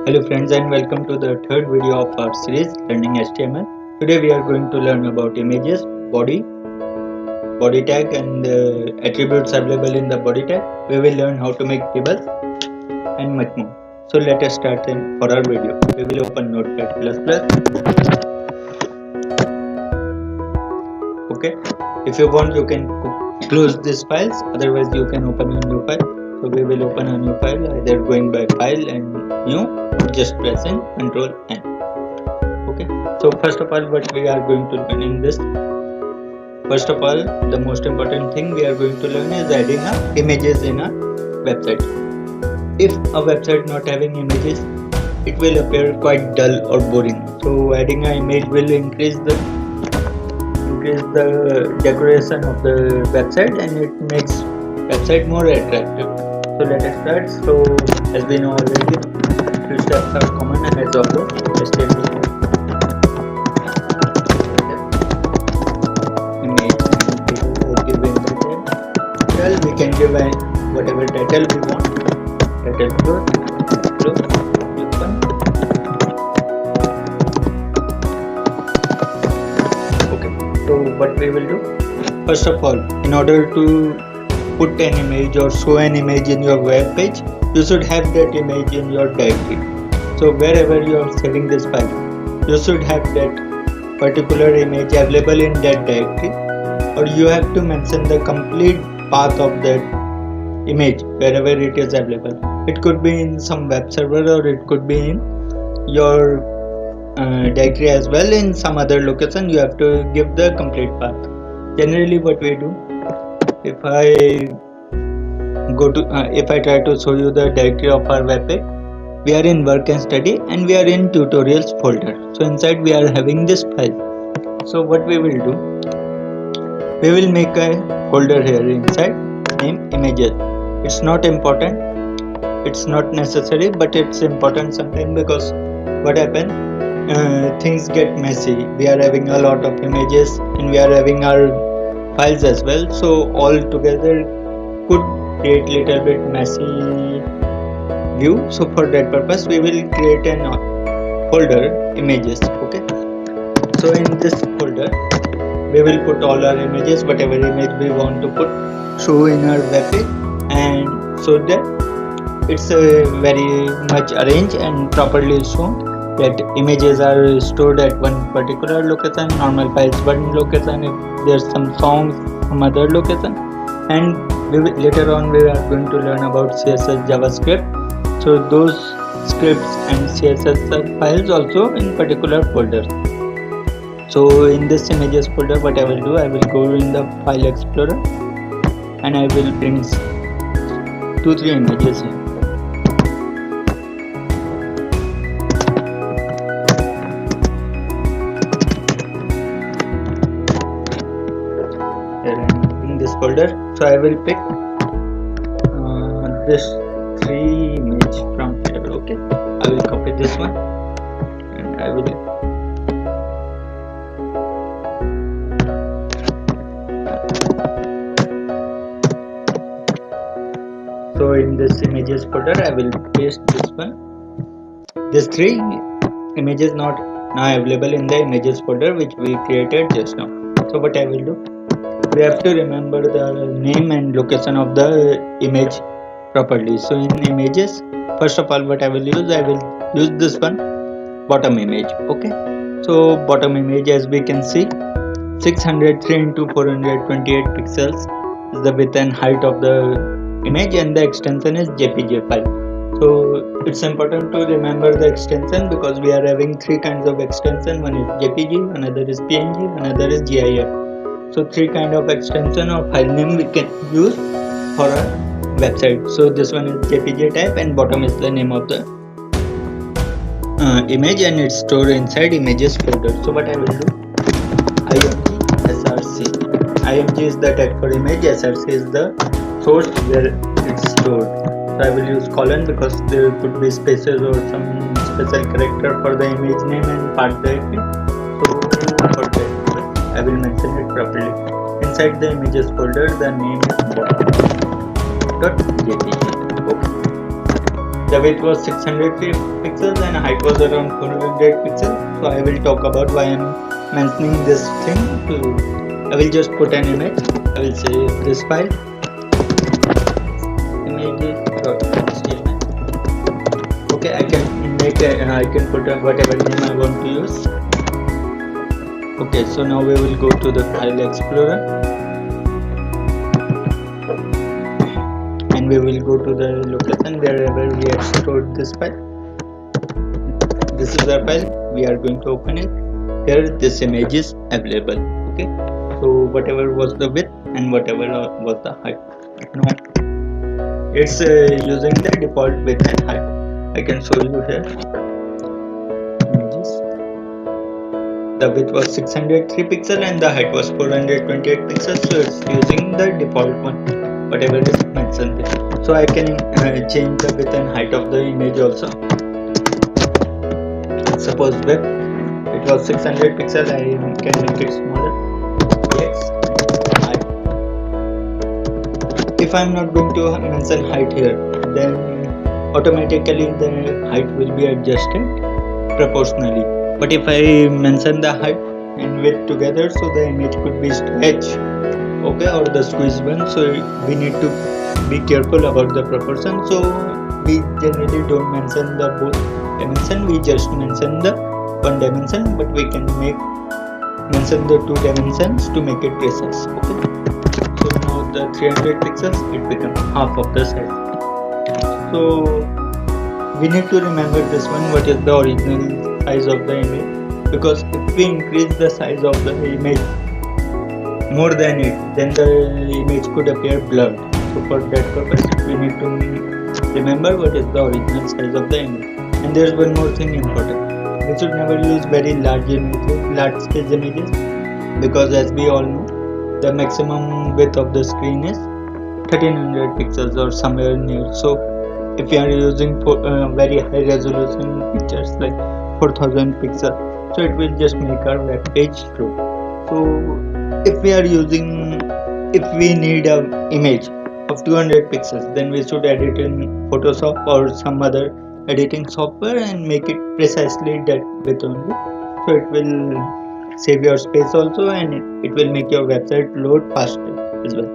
Hello friends and welcome to the third video of our series Learning HTML. Today we are going to learn about images, body tag and attributes available in the body tag. We will learn how to make tables and much more. So let us start for our video. We will open Notepad++. Okay. If you want you can close these files, otherwise you can open a new file. So we will open a new file, either going by file and new or just pressing Ctrl N. Okay. So first of all, what we are going to learn in this. First of all, the most important thing we are going to learn is adding images in a website. If a website not having images, it will appear quite dull or boring. So adding an image will increase the decoration of the website and it makes website more attractive. So let us start. So as we know already, two steps are common as follows. HTML image and give in the title. We can give whatever title we want. Title close, open. Okay. So what we will do? First of all, in order to put an image or show an image in your web page, you should have that image in your directory. So wherever you are saving this file, you should have that particular image available in that directory, or you have to mention the complete path of that image wherever it is available. It could be in some web server or it could be in your directory as well. In some other location you have to give the complete path. Generally what we do, if I try to show you the directory of our web page, we are in work and study and we are in tutorials folder. So inside we are having this file. So what we will do, we will make a folder here inside named images. It's not important, it's not necessary, but it's important sometimes because what happens, things get messy. We are having a lot of images and we are having our files as well, so all together could create little bit messy view. So for that purpose we will create an folder images. Okay, so in this folder we will put all our images, whatever image we want to put show in our web page, and so that it's very much arranged and properly shown that images are stored at one particular location, normal files one location, if there's some songs some other location, and later on we are going to learn about CSS JavaScript. So those scripts and CSS files also in particular folders. So in this images folder, what I will do, I will go in the file explorer and I will bring 2-3 images here. Folder. So I will pick this 3 image from here. Okay, I will copy this one and I will so in this images folder I will paste this one. These 3 images not now available in the images folder which we created just now. So what I will do, we have to remember the name and location of the image properly. So in images, first of all what I will use this one, bottom image. Okay, so bottom image, as we can see, 603 into 428 pixels is the width and height of the image, and the extension is JPG file. So it's important to remember the extension because we are having 3 kinds of extension. One is JPG, another is PNG, another is GIF. So 3 kind of extension or file name we can use for our website. So this one is JPG type and bottom is the name of the image and it's stored inside images folder. So what I will do, img src. Img is the tag for image, src is the source where it's stored. So I will use colon because there could be spaces or some special character for the image name and part directory. So for that I will mention it properly. Inside the images folder, the name is bottom.jpg. Okay. The width was 600 pixels and height was around 400 pixels. So I will talk about why I am mentioning this thing. I will just put an image. I will save this file. Images.html. Okay, I can put whatever name I want to use. Okay, so now we will go to the file explorer and we will go to the location wherever we have stored this file. This is our file. We are going to open it. Here this image is available. Okay, so whatever was the width and whatever was the height. Now it's using the default width and height. I can show you here. Images. The width was 603 pixels and the height was 428 pixels. So it's using the default one, whatever is mentioned there. So I can change the width and height of the image also. Suppose width it was 600 pixels, I can make it smaller. Yes, height. If I am not going to mention height here, then automatically the height will be adjusted proportionally. But if I mention the height and width together, so the image could be stretched, okay, or the squeeze one. So we need to be careful about the proportion. So we generally don't mention the both dimension. We just mention the one dimension, but we can mention the two dimensions to make it precise. Okay. So now the 300 pixels it becomes half of the size. So we need to remember this one, what is the original size of the image, because if we increase the size of the image more than it, then the image could appear blurred. So for that purpose we need to remember what is the original size of the image. And there is one more thing important. We should never use very large scale images, because as we all know, the maximum width of the screen is 1300 pixels or somewhere near. So if you are using very high resolution pictures like 4000 pixels, so it will just make our web page slow. So if we need an image of 200 pixels, then we should edit in Photoshop or some other editing software and make it precisely that width only. So it will save your space also, and it will make your website load faster as well.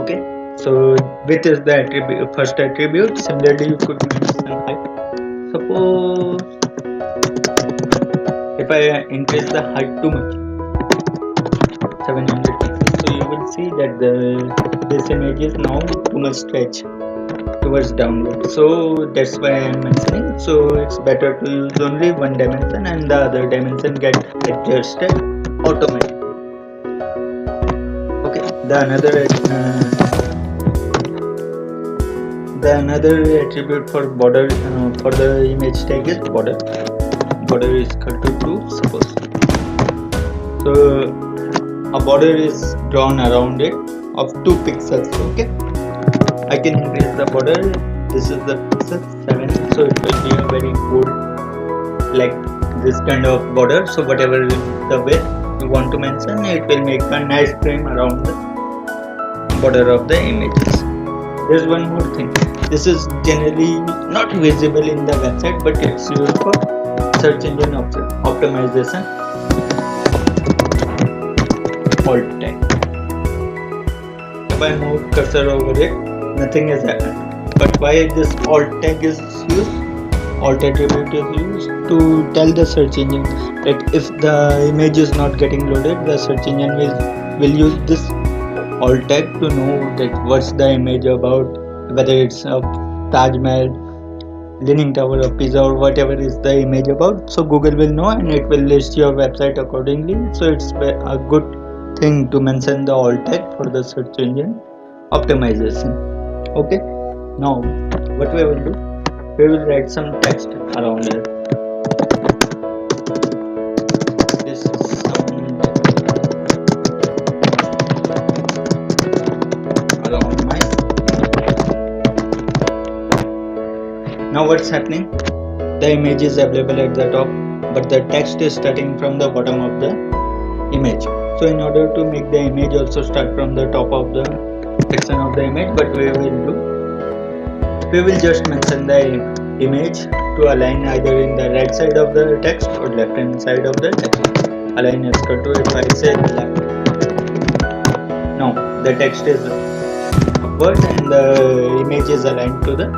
Okay, so width is the first attribute. Similarly, you could mention height. Suppose if I increase the height too much, 700 pixels, so you will see that this image is now too much stretch towards downward. So that's why I am mentioning. So it's better to use only one dimension and the other dimension get adjusted automatically. Okay, the another attribute for border for the image tag is border. Border is equal to 2, suppose. So a border is drawn around it of 2 pixels. Okay, I can increase the border. This is the pixel 7, so it will be a very good, like this kind of border. So whatever is the width you want to mention, it will make a nice frame around the border of the images. There's one more thing. This is generally not visible in the website, but it's used for search engine optimization. Alt tag. If I move cursor over it, nothing has happened. But why this alt tag is used? Alt attribute is used to tell the search engine that if the image is not getting loaded, the search engine will use this alt tag to know that what's the image about, whether it's a Taj Mahal, Leaning Tower of Pisa, or whatever is the image about. So Google will know and it will list your website accordingly. So it's a good thing to mention the alt tag for the search engine optimization. Okay, now what we will do, we will write some text around it. This is some around my. Now what's happening? The image is available at the top, but the text is starting from the bottom of the image. So in order to make the image also start from the top of the section of the image, what we will do, we will just mention the image to align either in the right side of the text or left hand side of the text. Align is equal to, if I say left, now the text is upward and the image is aligned to the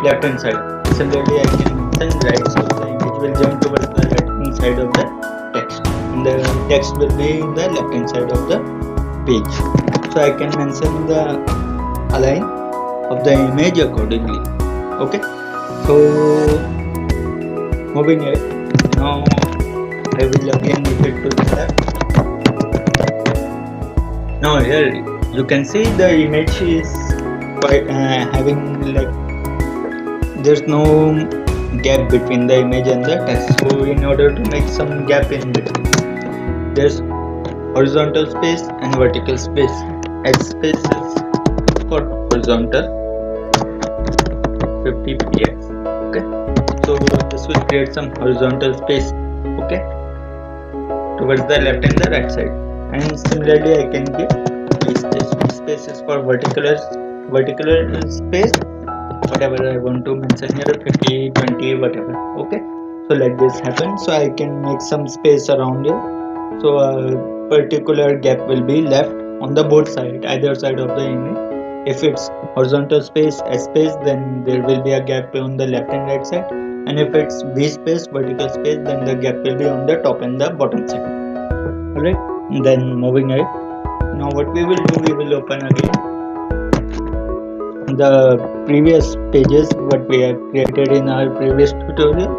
left hand side. Similarly, I can mention right, so the image will jump towards the right hand side of the text and the text will be in the left hand side of the page. So I can mention the align of the image accordingly. Okay, so moving ahead, now I will again move it to the left. Now here you can see the image is quite having like, there's no gap between the image and the text. So in order to make some gap in between, there's horizontal space and vertical space. X space is for horizontal 50 px. Okay, so this will create some horizontal space, okay, towards the left and the right side. And similarly I can give V space. V space is for vertical space, whatever I want to mention here, 50, 20, whatever. Okay, so let this happen. So I can make some space around it, so a particular gap will be left on the both side, either side of the image. If it's horizontal space, S space, then there will be a gap on the left and right side, and if it's V space, vertical space, then the gap will be on the top and the bottom side. Alright, then moving ahead, now what we will do, we will open again the previous pages what we have created in our previous tutorial,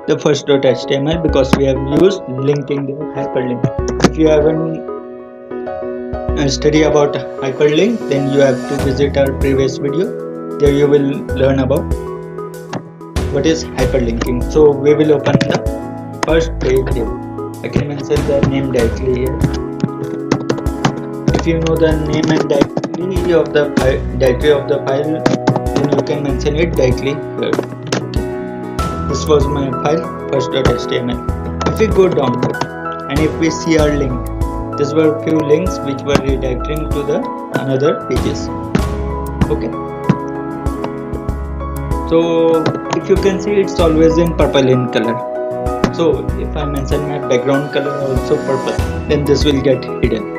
the first.html, because we have used linking the hyperlink. If you haven't study about hyperlink, then you have to visit our previous video. There you will learn about what is hyperlinking. So we will open the first page here. I can mention the name directly here. If you know the name and directory of the file, then you can mention it directly here. This was my file, first.html. If we go down and if we see our link, these were few links which were redirecting to the another pages. Okay, so if you can see, it's always in purple in color. So if I mention my background color also purple, then this will get hidden.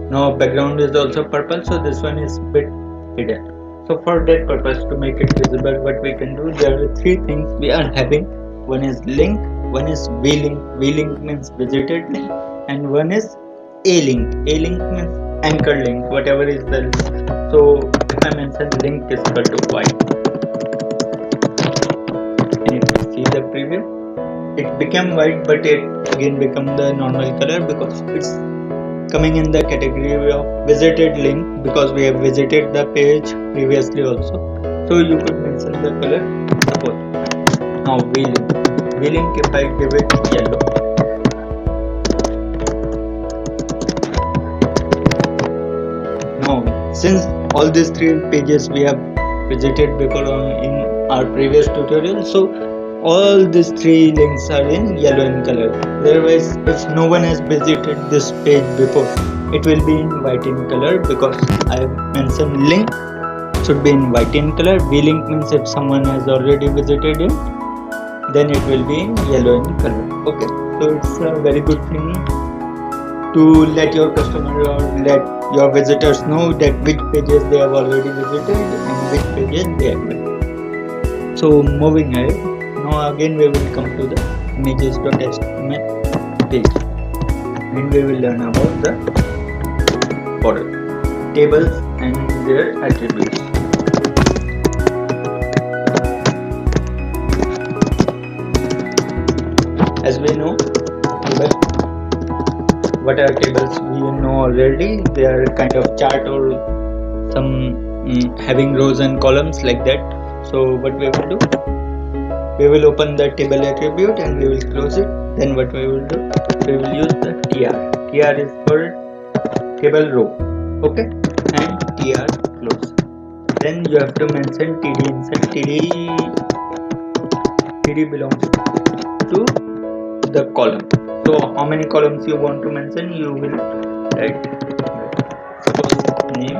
Now background is also purple, so this one is bit hidden. So for that purpose, to make it visible, what we can do, there are three things we are having. One is link, one is v-link. V-link means visited link, and one is a-link. A-link means anchor link, whatever is the link. So if I mention link is equal to y, and if you see the preview, it became white, but it again become the normal color because it's coming in the category of visited link, because we have visited the page previously also. So you could mention the color, suppose now v-link, if I give it yellow, now since all these three pages we have visited before in our previous tutorial, so all these three links are in yellow in color. Otherwise, if no one has visited this page before, it will be in white in color, because I have mentioned link should be in white in color. V-link means if someone has already visited it, then it will be in yellow in color. Okay, so it's a very good thing to let your customer or let your visitors know that which pages they have already visited and which pages they have made. So moving ahead, now again we will come to the images.html page, and we will learn about the border tables and their attributes. As we know, what are tables? We know already. They are kind of chart or some having rows and columns like that. So what we will do, we will open the table attribute and we will close it. Then what we will do, we will use the tr. Tr is for table row. Okay, and then you have to mention TD inside. TD belongs to the column. So how many columns you want to mention, you will write. Suppose name,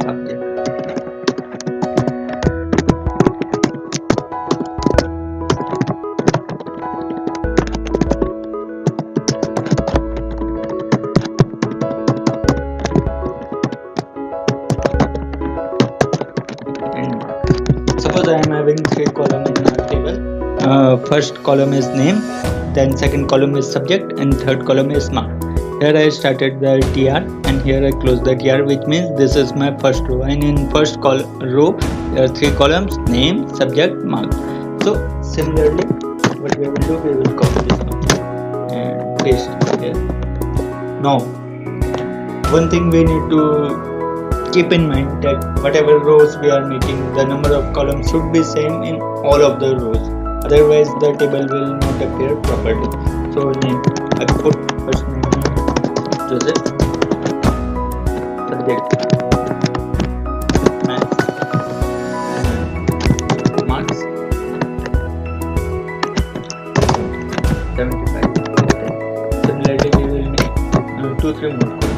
subject, and mark. Suppose I am having 3 columns in our table. First column is name, then second column is subject, and third column is mark. Here I started the tr and here I close the tr, which means this is my first row, and in first row there are 3 columns: name, subject, mark. So similarly what we will do, we will copy this one and paste here. Now one thing we need to keep in mind, that whatever rows we are making, the number of columns should be same in all of the rows, otherwise the table will not appear properly. So name, I put first name Joseph, subject maths, marks 75. Similarly we will make 2-3 more columns.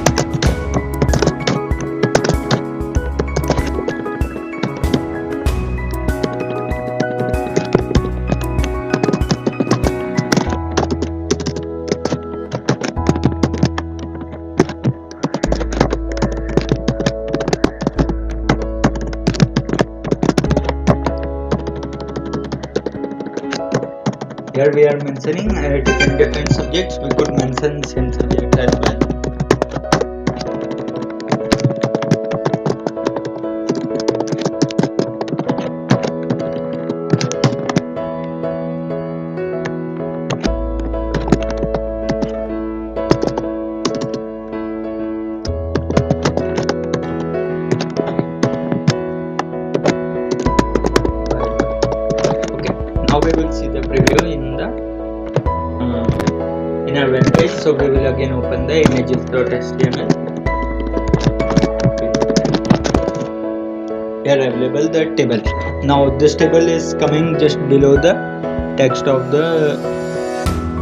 Here we are mentioning different subjects. We could mention same subject as well. Now we will see the preview in our web page. So we will again open the images.html. Here available the table. Now this table is coming just below the text of the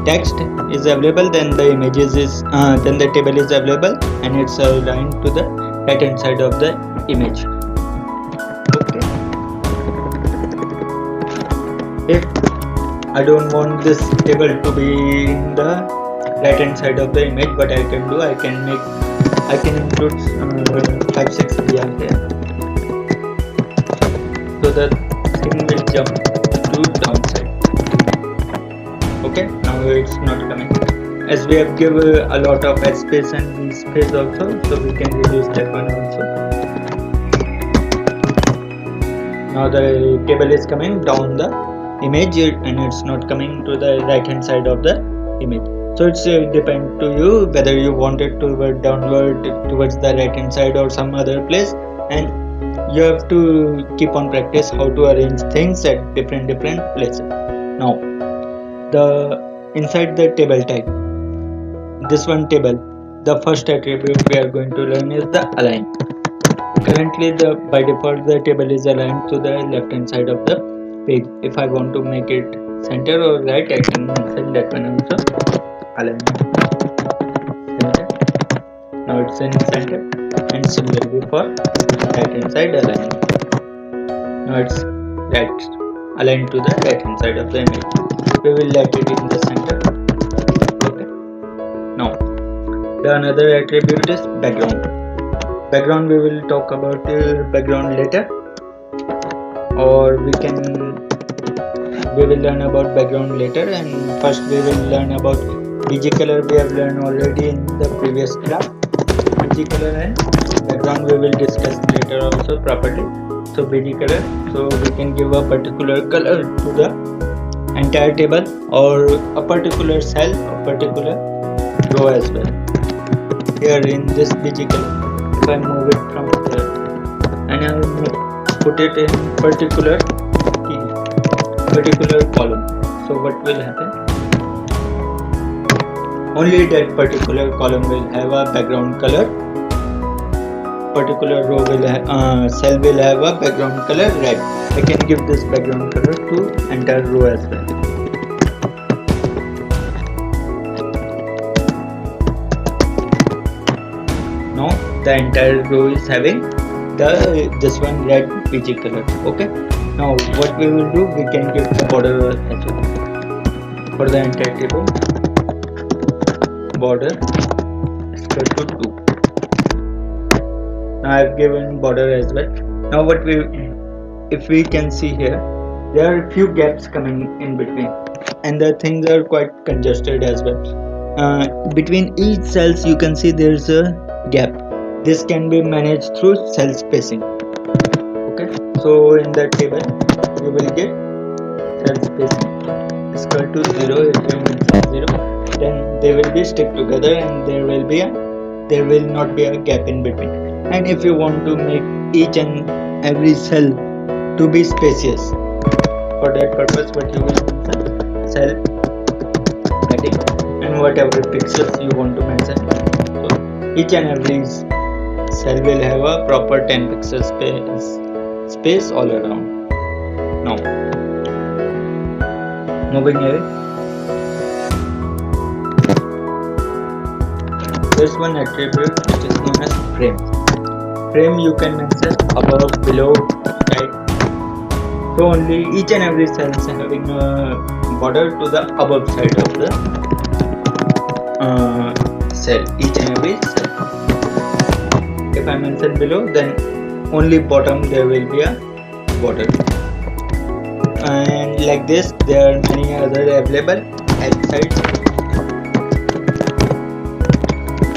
text is available, then the images is then the table is available, and it's aligned to the right hand side of the image. If I don't want this table to be in the right hand side of the image, what I can do, I can include 5-6 br here, so the thing will jump to downside. Okay, now it's not coming, as we have given a lot of space and v space also, so we can reduce that one also. Now the table is coming down the image and it's not coming to the right hand side of the image. So it's depend to you whether you want it to go downward towards the right hand side or some other place, and you have to keep on practice how to arrange things at different places. Now the inside the table type, this one table, the first attribute we are going to learn is the align. Currently by default the table is aligned to the left hand side of the page. If I want to make it center or right, I can mention that one also. Align center. Now it's in center, and similarly for right hand side align. Now it's right aligned to the right hand side of the image. We will let it in the center. Okay. Now the another attribute is background. Background we will talk about background later, or we will learn about background later, and first we will learn about BG color. We have learned already in the previous class. BG color and background we will discuss later also properly. So BG color, so we can give a particular color to the entire table or a particular cell, a particular row as well. Here in this BG color, if I move it from here and I will put it in particular column, so what will happen? only that particular column will have a background color, particular row will cell will have a background color red. I can give this background color to entire row as well. Now the entire row is having this one red PG color. Okay, now what we will do, we can give the border as well for the entire table. Border is equal to 2. Now I have given border as well. Now if we can see here, there are a few gaps coming in between, and the things are quite congested as well. Between each cells you can see there's a gap. This can be managed through cell spacing. Okay, so in that table you will get cell spacing is equal to 0. If you mention 0, then they will be stick together and there will not be a gap in between. And if you want to make each and every cell to be spacious, for that purpose what you will mention cell padding and whatever pixels you want to mention. So each and every cell will have a proper 10 pixel space all around. Now moving ahead, there's one attribute which is known as frame. Frame you can mention above, below, right? So only each and every cell is having a border to the above side of the cell, each and every cell. If I mention below, then only bottom there will be a border. And like this, there are many other available: H side,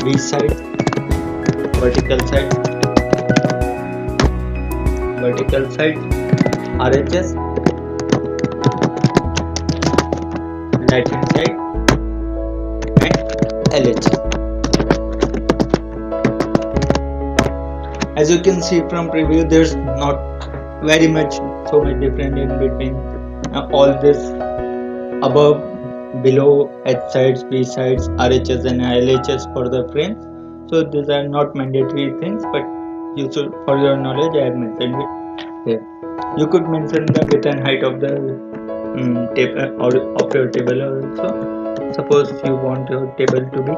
B side, vertical side, RHS, right hand side, and LHS. As you can see from preview, there's not very much so much different in between all this above, below, H sides, B sides, RHS and LHS for the frames. So these are not mandatory things, but you should, for your knowledge, I have mentioned it here. You could mention the width and height of the table or of your table also. Suppose you want your table to be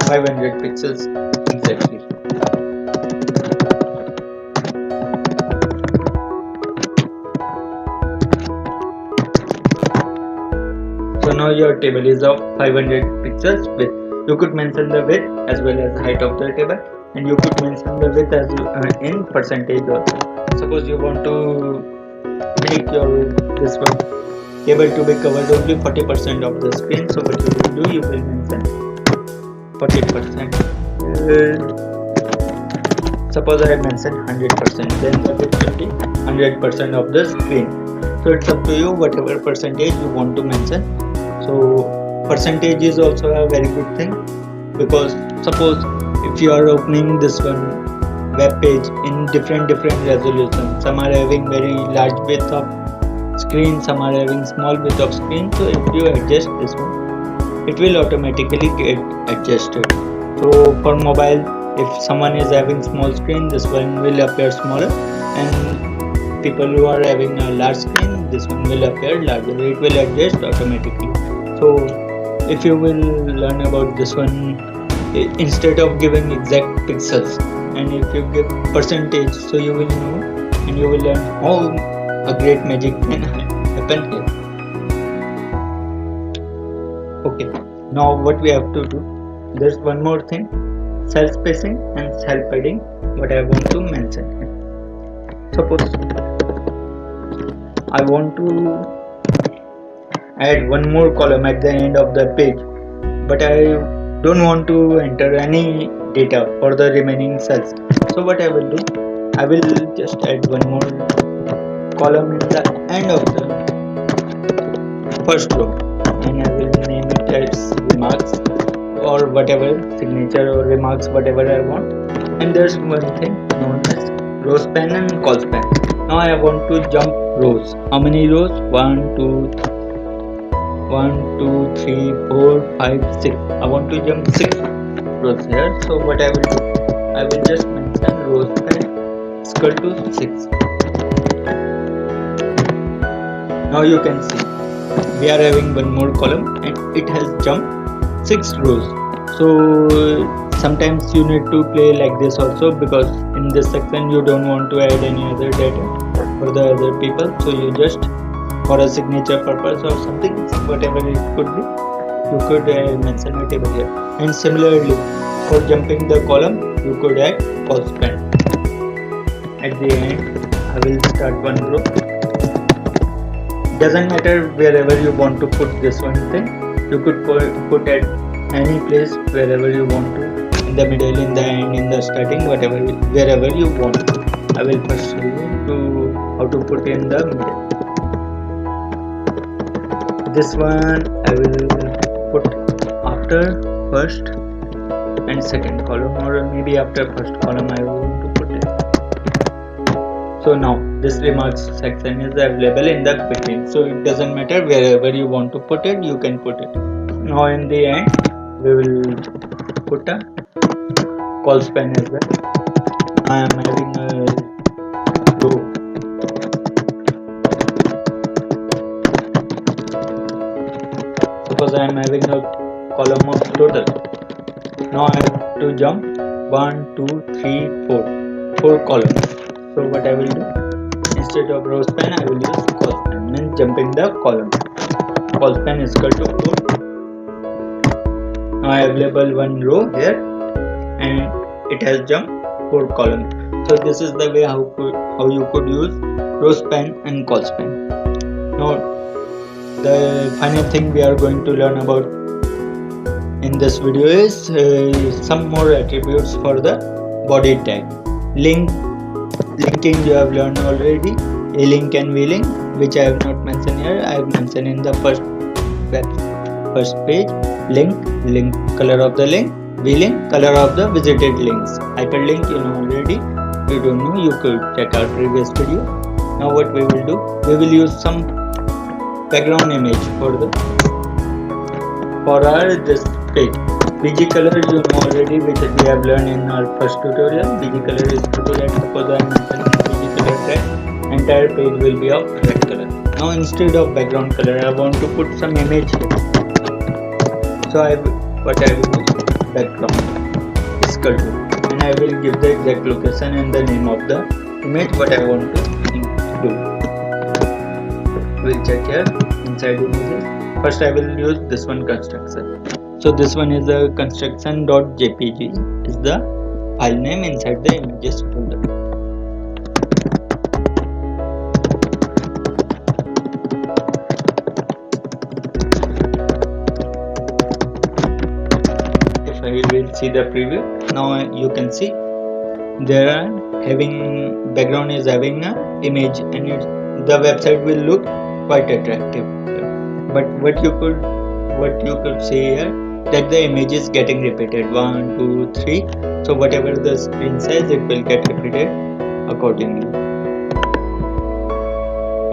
500 pixels exactly. So now your table is of 500 pixels width. You could mention the width as well as the height of the table, and you could mention the width as in percentage also. Suppose you want to make your this one table to be covered only 40% of the screen. So what you will do, you will mention 40%. Suppose I mention 100%, then the width will be 100% of the screen. So it's up to you whatever percentage you want to mention. So percentage is also a very good thing, because suppose if you are opening this one web page in different resolutions, some are having very large width of screen, some are having small width of screen. So if you adjust this one, it will automatically get adjusted. So for mobile, if someone is having small screen, this one will appear smaller, and people who are having a large screen, this one will appear larger. It will adjust automatically. So if you will learn about this one, instead of giving exact pixels, and if you give percentage, so you will know and you will learn how a great magic can happen here. Okay, now what we have to do, there's one more thing, cell spacing and cell padding, what I want to mention here. Suppose I want to add one more column at the end of the page, but I don't want to enter any data for the remaining cells. So what I will do, I will just add one more column in the end of the first row, and I will name it as remarks or whatever, signature or remarks, whatever I want. And there's one thing known as row span and call span. Now I want to jump rows. How many rows? 1, 2, 1 2 3 4 5 6. I want to jump 6 rows here, so what I will do, I will just mention rows span is equal to 6. Now you can see we are having one more column and it has jumped 6 rows. So sometimes you need to play like this also, because in this section you don't want to add any other data for the other people, so you just, for a signature purpose or something, whatever it could be, you could mention it over here. And similarly, for jumping the column, you could add call span. At the end, I will start one row. Doesn't matter wherever you want to put this one thing, you could put at any place wherever you want to, in the middle, in the end, in the starting, whatever, wherever you want to. I will first show you how to put in the middle. This one I will put after first and second column, or maybe after first column I want to put it. So now this remarks section is available in the between, so it doesn't matter wherever you want to put it, you can put it. Now in the end we will put a call span as well. I am having a row. Suppose I am having a column of total. Now I have to jump 1 2 3 4 columns. So what I will do, instead of row span I will use call span, means jumping the column. Call span is equal to 4. Now I have labeled one row here and it has jumped 4 columns. So this is the way how you could use row span and call span. Now the final thing we are going to learn about in this video is some more attributes for the body tag. Linking you have learned already, A-link and V-link, which I have not mentioned here. I have mentioned in the first page. Link, color of the link. V-link, color of the visited links. Hyperlink you know already. You don't know, you could check our previous video. Now what we will do, we will use some background image for our this page. BG color you know already, which we have learned in our first tutorial. BG color is equal to red. Suppose I am mentioning BG color red, entire page will be of red color. Now instead of background color, I want to put some image here. So I will use background is equal to, and I will give the exact location and the name of the image what I want to do. We'll check here inside images. First I will use this one, construction. So this one is a construction.jpg is the file name inside the images folder. If I will see the preview, now you can see there are having background is having a image, and the website will look quite attractive. But what you could see here, that the image is getting repeated 1 2 3. So whatever the screen size, it will get repeated accordingly.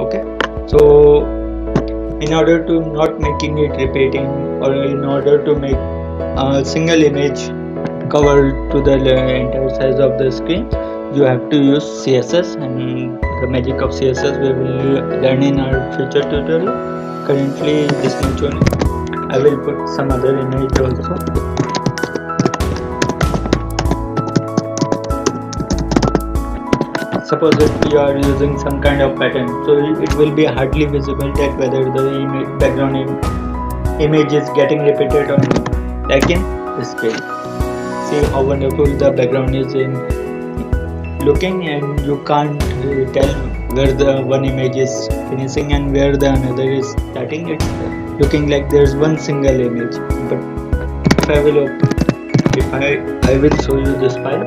Okay, so in order to not making it repeating, or in order to make a single image cover to the entire size of the screen, you have to use CSS, and the magic of CSS we will learn in our future tutorial. Currently this much only. I will put some other image also. Suppose if you are using some kind of pattern, so it will be hardly visible that whether the background image is getting repeated or not, like in this case. See how wonderful the background is looking, and you can't tell where the one image is finishing and where the another is starting. It's looking like there's one single image. But if I will show you this file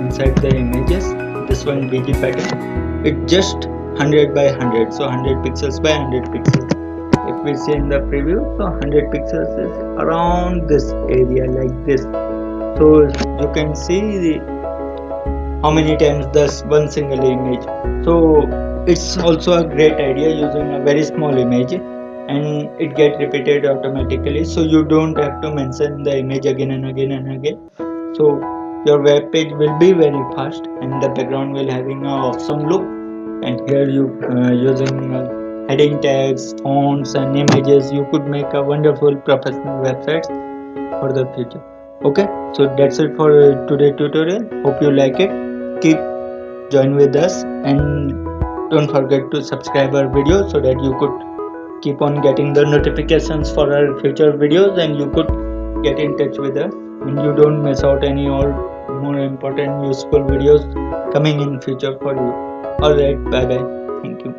inside the images, this one BG pattern, it just 100 by 100, so 100 pixels by 100 pixels. If we see in the preview, so 100 pixels is around this area like this. So you can see how many times this one single image. So it's also a great idea using a very small image and it get repeated automatically, so you don't have to mention the image again and again and again. So your web page will be very fast and the background will having a awesome look. And here you using heading tags, fonts and images, you could make a wonderful professional websites for the future. Okay, so that's it for today tutorial. Hope you like it. Keep join with us and don't forget to subscribe our video so that you could keep on getting the notifications for our future videos, and you could get in touch with us and you don't miss out any or more important useful videos coming in future for you. Alright, bye bye. Thank you.